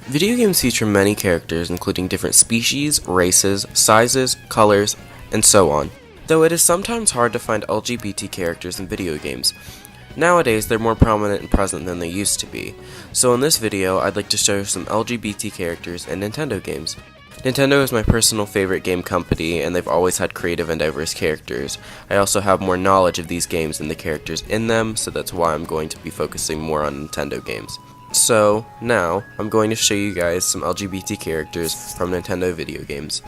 Video games feature many characters including different species, races, sizes, colors, and so on, though it is sometimes hard to find LGBT characters in video games. Nowadays, they're more prominent and present than they used to be, so in this video I'd like to show some LGBT characters in Nintendo games. Nintendo is my personal favorite game company, and they've always had creative and diverse characters. I also have more knowledge of these games and the characters in them, so that's why I'm going to be focusing more on Nintendo games. So, now, I'm going to show you guys some LGBT characters from Nintendo video games.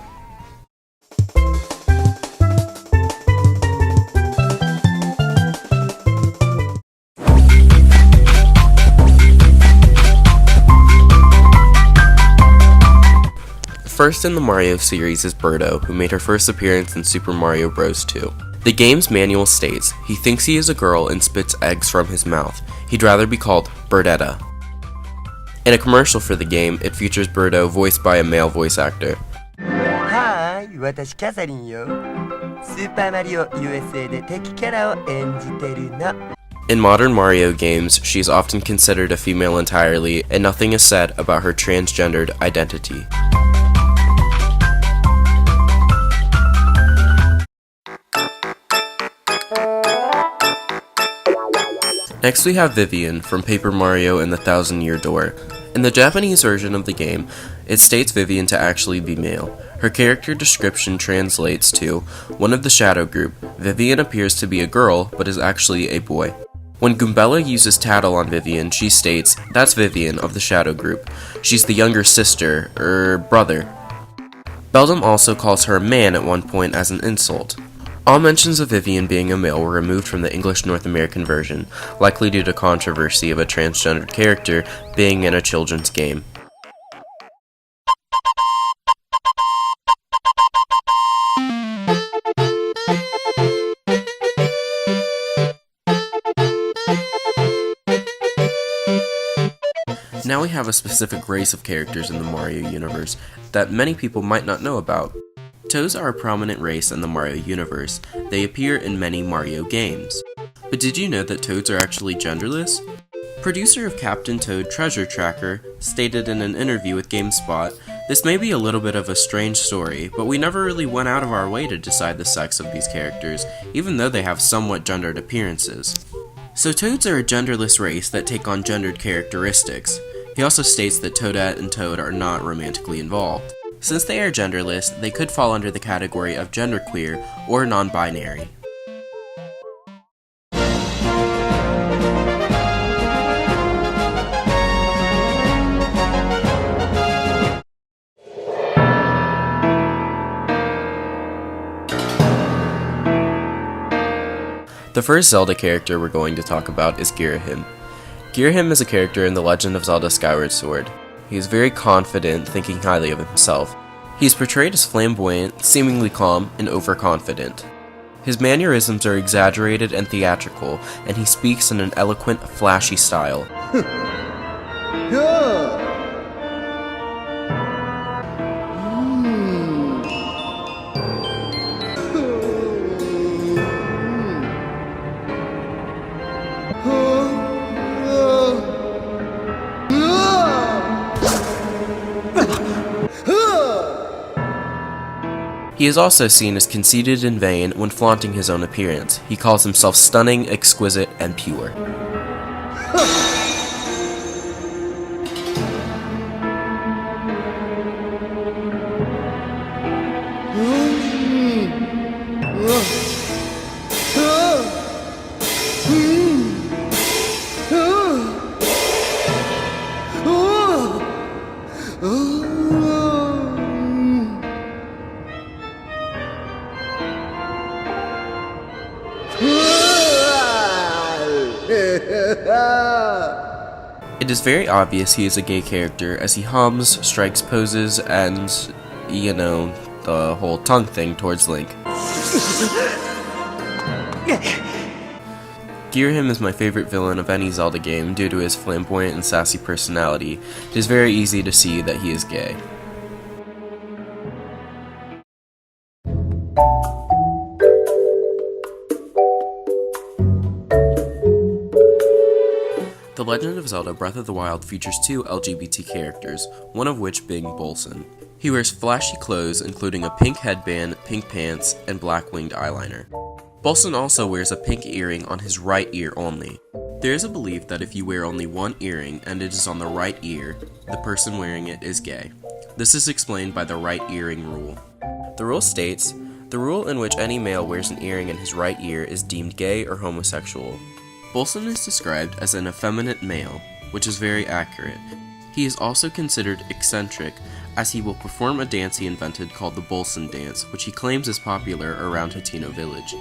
First in the Mario series is Birdo, who made her first appearance in Super Mario Bros. 2. The game's manual states, he thinks he is a girl and spits eggs from his mouth. He'd rather be called Birdetta. In a commercial for the game, it features Birdo voiced by a male voice actor. Hi, 私キャサリンよ。スーパーマリオ USA で敵キャラを演じてるの。In modern Mario games, she is often considered a female entirely, and nothing is said about her transgendered identity. Next we have Vivian from Paper Mario and the Thousand Year Door. In the Japanese version of the game, it states Vivian to actually be male. Her character description translates to, one of the Shadow Group, Vivian appears to be a girl, but is actually a boy. When Goombella uses tattle on Vivian, she states, that's Vivian of the Shadow Group. She's the younger sister, brother. Beldum also calls her a man at one point as an insult. All mentions of Vivian being a male were removed from the English North American version, likely due to controversy of a transgendered character being in a children's game. Now we have a specific race of characters in the Mario universe that many people might not know about. Toads are a prominent race in the Mario universe. They appear in many Mario games. But did you know that toads are actually genderless? Producer of Captain Toad Treasure Tracker stated in an interview with GameSpot, this may be a little bit of a strange story, but we never really went out of our way to decide the sex of these characters, even though they have somewhat gendered appearances. So toads are a genderless race that take on gendered characteristics. He also states that Toadette and Toad are not romantically involved. Since they are genderless, they could fall under the category of genderqueer or non-binary. The first Zelda character we're going to talk about is Girahim. Girahim is a character in The Legend of Zelda Skyward Sword. He is very confident, thinking highly of himself. He is portrayed as flamboyant, seemingly calm, and overconfident. His mannerisms are exaggerated and theatrical, and he speaks in an eloquent, flashy style. He is also seen as conceited and vain when flaunting his own appearance. He calls himself stunning, exquisite, and pure. It is very obvious he is a gay character as he hums, strikes poses, and, the whole tongue thing towards Link. Girahim is my favorite villain of any Zelda game due to his flamboyant and sassy personality. It is very easy to see that he is gay. The Legend of Zelda Breath of the Wild features 2 LGBT characters, one of which being Bolson. He wears flashy clothes including a pink headband, pink pants, and black winged eyeliner. Bolson also wears a pink earring on his right ear only. There is a belief that if you wear only one earring and it is on the right ear, the person wearing it is gay. This is explained by the right earring rule. The rule states, the rule in which any male wears an earring in his right ear is deemed gay or homosexual. Bolson is described as an effeminate male, which is very accurate. He is also considered eccentric, as he will perform a dance he invented called the Bolson dance, which he claims is popular around Hateno Village.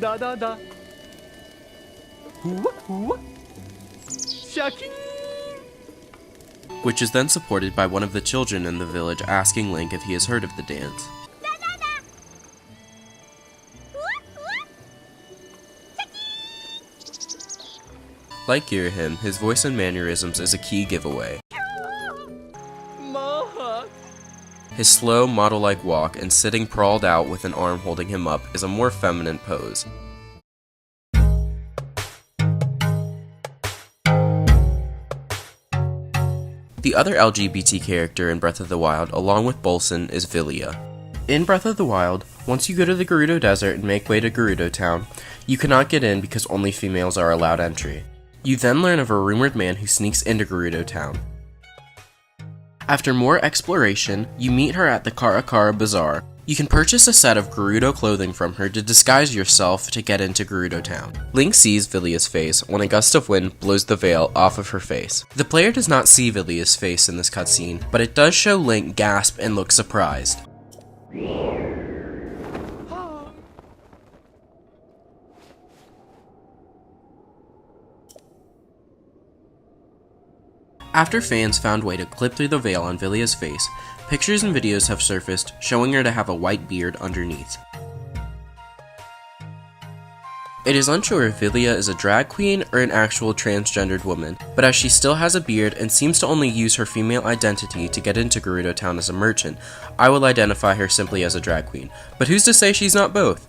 Da da da. Hua hua. Shaking. Which is then supported by one of the children in the village asking Link if he has heard of the dance. Like Girahim, his voice and mannerisms is a key giveaway. His slow, model-like walk and sitting sprawled out with an arm holding him up is a more feminine pose. The other LGBT character in Breath of the Wild, along with Bolson, is Villia. In Breath of the Wild, once you go to the Gerudo Desert and make way to Gerudo Town, you cannot get in because only females are allowed entry. You then learn of a rumored man who sneaks into Gerudo Town. After more exploration, you meet her at the Kara Kara Bazaar. You can purchase a set of Gerudo clothing from her to disguise yourself to get into Gerudo Town. Link sees Villia's face when a gust of wind blows the veil off of her face. The player does not see Villia's face in this cutscene, but it does show Link gasp and look surprised. After fans found a way to clip through the veil on Villia's face, pictures and videos have surfaced showing her to have a white beard underneath. It is unsure if Villia is a drag queen or an actual transgendered woman, but as she still has a beard and seems to only use her female identity to get into Gerudo Town as a merchant, I will identify her simply as a drag queen. But who's to say she's not both?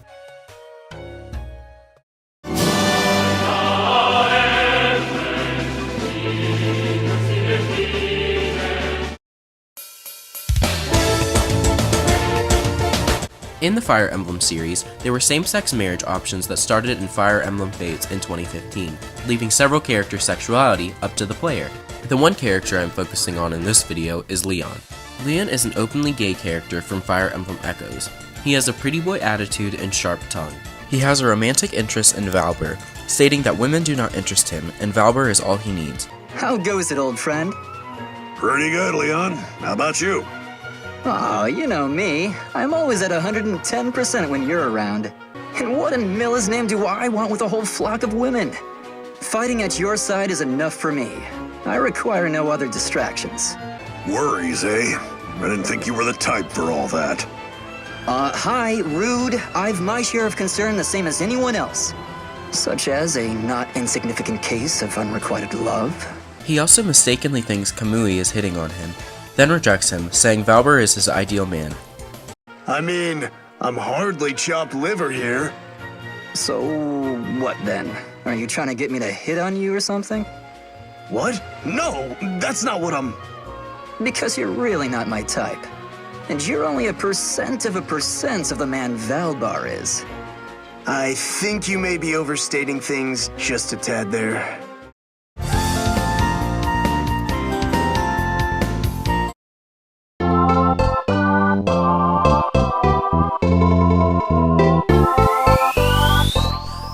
In the Fire Emblem series, there were same-sex marriage options that started in Fire Emblem Fates in 2015, leaving several characters' sexuality up to the player. The one character I'm focusing on in this video is Leon. Leon is an openly gay character from Fire Emblem Echoes. He has a pretty boy attitude and sharp tongue. He has a romantic interest in Valber, stating that women do not interest him and Valber is all he needs. How goes it, old friend? Pretty good, Leon. How about you? Oh, you know me. I'm always at 110% when you're around. And what in Milla's name do I want with a whole flock of women? Fighting at your side is enough for me. I require no other distractions. Worries, eh? I didn't think you were the type for all that. Hi, rude. I've my share of concern the same as anyone else. Such as a not insignificant case of unrequited love. He also mistakenly thinks Kamui is hitting on him, then rejects him, saying Valber is his ideal man. I mean, I'm hardly chopped liver here. So, what then? Are you trying to get me to hit on you or something? What? No, that's not what I'm... Because you're really not my type. And you're only 1% of the man Valbar is. I think you may be overstating things just a tad there.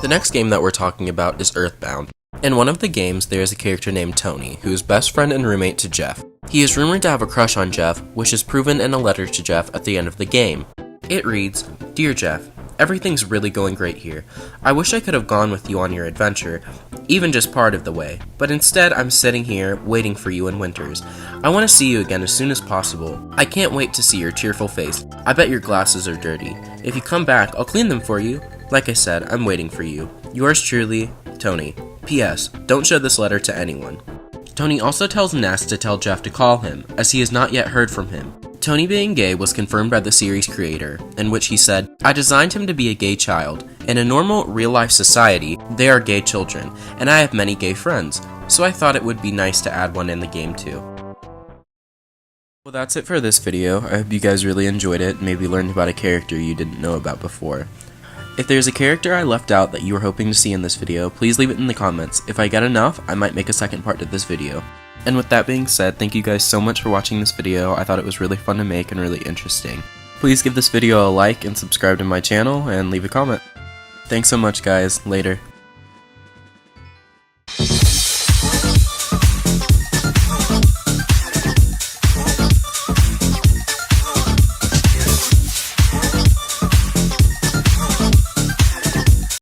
The next game that we're talking about is Earthbound. In one of the games, there is a character named Tony, who is best friend and roommate to Jeff. He is rumored to have a crush on Jeff, which is proven in a letter to Jeff at the end of the game. It reads, "Dear Jeff, everything's really going great here. I wish I could have gone with you on your adventure, even just part of the way, but instead I'm sitting here waiting for you in Winters. I want to see you again as soon as possible. I can't wait to see your cheerful face. I bet your glasses are dirty. If you come back, I'll clean them for you. Like I said, I'm waiting for you. Yours truly, Tony. P.S. Don't show this letter to anyone." Tony also tells Ness to tell Jeff to call him, as he has not yet heard from him. Tony being gay was confirmed by the series creator, in which he said, "I designed him to be a gay child. In a normal, real-life society, they are gay children, and I have many gay friends, so I thought it would be nice to add one in the game too." Well, that's it for this video. I hope you guys really enjoyed it, and maybe learned about a character you didn't know about before. If there's a character I left out that you were hoping to see in this video, please leave it in the comments. If I get enough, I might make a second part to this video. And with that being said, thank you guys so much for watching this video. I thought it was really fun to make and really interesting. Please give this video a like and subscribe to my channel and leave a comment. Thanks so much guys, later.